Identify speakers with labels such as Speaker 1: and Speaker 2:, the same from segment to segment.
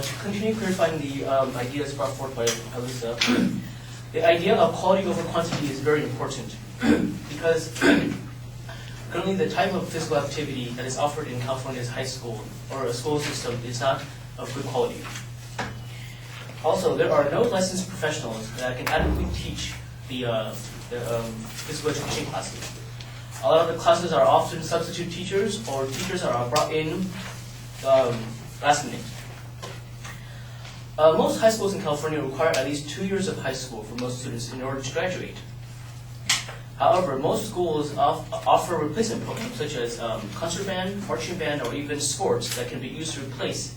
Speaker 1: to continue clarifying the ideas brought forth by Lisa, the idea of quality over quantity is very important because currently the type of physical activity that is offered in California's high school or a school system is not of good quality. Also, there are no licensed professionals that can adequately teach the physical education classes. A lot of the classes are often substitute teachers or teachers are brought in last minute. Most high schools in California require at least 2 years of high school for most students in order to graduate. However, most schools offer replacement programs such as concert band, marching band, or even sports that can be used to replace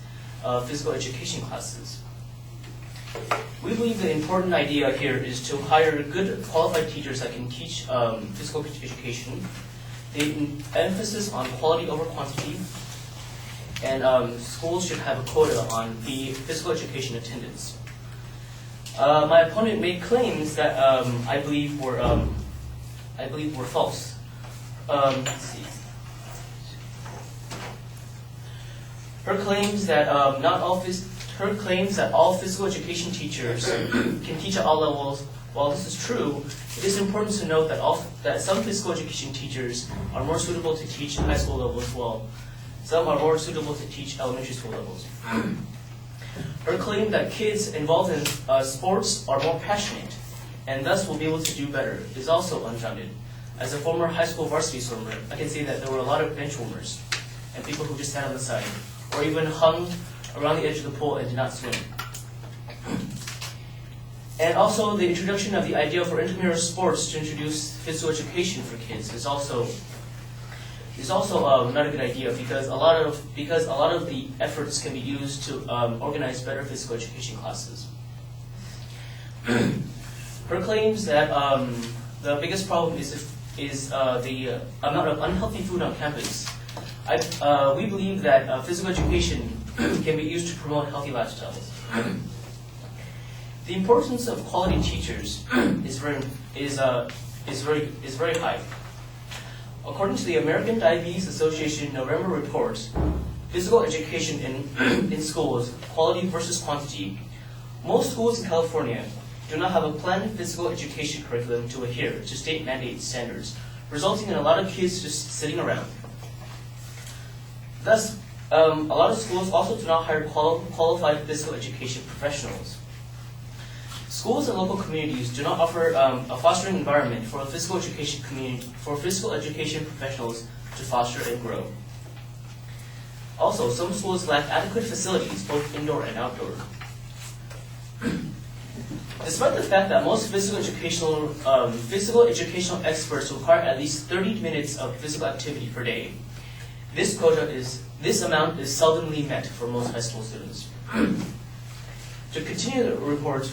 Speaker 1: physical education classes. We believe the important idea here is to hire good qualified teachers that can teach physical education. The emphasis on quality over quantity, and schools should have a quota on the physical education attendance. My opponent made claims that I believe were false. Let's see. Her claims that all physical education teachers can teach at all levels. While this is true, it is important to note that some physical education teachers are more suitable to teach high school levels, while some are more suitable to teach elementary school levels. Her claim that kids involved in sports are more passionate and thus will be able to do better is also unfounded. As a former high school varsity swimmer, I can say that there were a lot of bench warmers and people who just sat on the side or even hung around the edge of the pool and did not swim. And also, the introduction of the idea for intramural sports to introduce physical education for kids is also not a good idea because a lot of the efforts can be used to organize better physical education classes. Her claims that the biggest problem is the amount of unhealthy food on campus. We believe that physical education can be used to promote healthy lifestyles. The importance of quality teachers is very high. According to the American Diabetes Association November report, physical education in schools, quality versus quantity, most schools in California do not have a planned physical education curriculum to adhere to state mandated standards, resulting in a lot of kids just sitting around. Thus, a lot of schools also do not hire qualified physical education professionals. Schools and local communities do not offer a fostering environment for a physical education professionals to foster and grow. Also, some schools lack adequate facilities, both indoor and outdoor. Despite the fact that most physical educational experts require at least 30 minutes of physical activity per day, this amount is seldomly met for most high school students. To continue the report,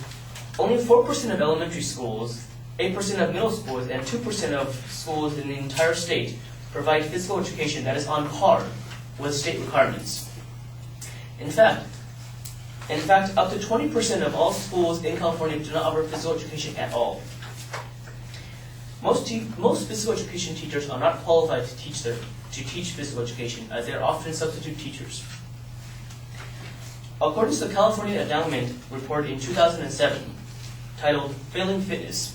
Speaker 1: only 4% of elementary schools, 8% of middle schools, and 2% of schools in the entire state provide physical education that is on par with state requirements. In fact, up to 20% of all schools in California do not offer physical education at all. Most physical education teachers are not qualified to teach physical education, as they are often substitute teachers. According to the California Endowment report in 2007, titled Failing Fitness,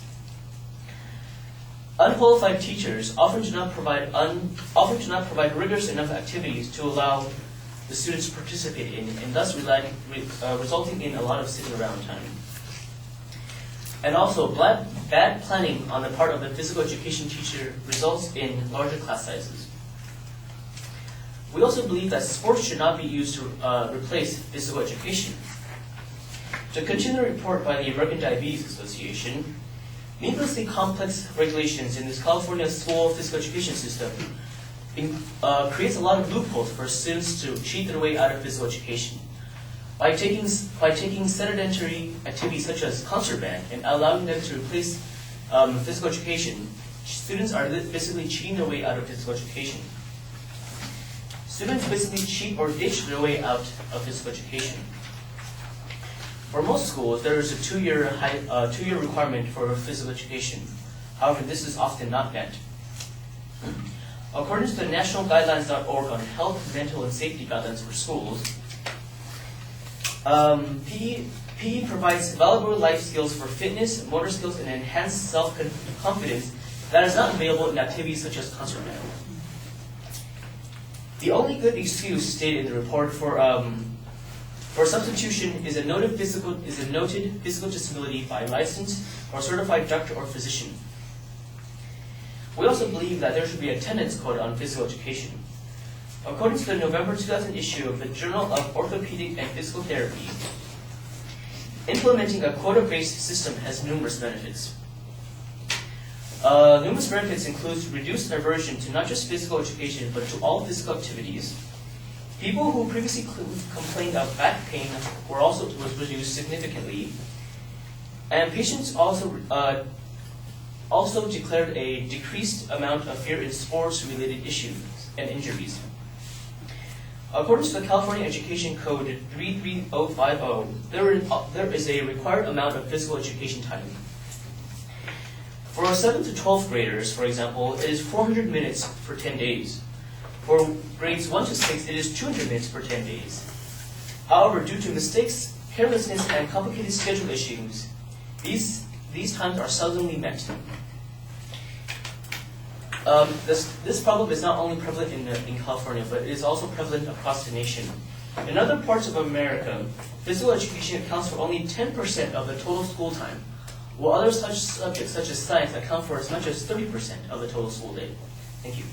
Speaker 1: unqualified teachers often do not provide rigorous enough activities to allow the students to participate in, and thus resulting in a lot of sitting around time. And also, bad planning on the part of the physical education teacher results in larger class sizes. We also believe that sports should not be used to replace physical education. To continue the report by the American Diabetes Association, needlessly complex regulations in this California school physical education system creates a lot of loopholes for students to cheat their way out of physical education. By taking sedentary activities such as concert band and allowing them to replace physical education, students are basically cheating their way out of physical education. Students basically cheat or ditch their way out of physical education. For most schools, there is a two-year requirement for physical education. However, this is often not met. According to the national guidelines.org on health, mental, and safety guidelines for schools, PE provides valuable life skills for fitness, motor skills, and enhanced self-confidence that is not available in activities such as concert band. The only good excuse stated in the report for substitution is a noted physical disability by licensed or certified doctor or physician. We also believe that there should be a attendance quota on physical education. According to the November 2000 issue of the Journal of Orthopedic and Physical Therapy, implementing a quota-based system has numerous benefits. Numerous benefits include reduced aversion to not just physical education, but to all physical activities. People who previously complained of back pain was reduced significantly, and patients also declared a decreased amount of fear in sports-related issues and injuries. According to the California Education Code 33050, there is a required amount of physical education time. For 7th to 12th graders, for example, it is 400 minutes for 10 days. For grades 1 to 6, it is 200 minutes for 10 days. However, due to mistakes, carelessness, and complicated schedule issues, these times are seldomly met. This problem is not only prevalent in California, but it is also prevalent across the nation. In other parts of America, physical education accounts for only 10% of the total school time, while other such subjects such as science account for as much as 30% of the total school day. Thank you.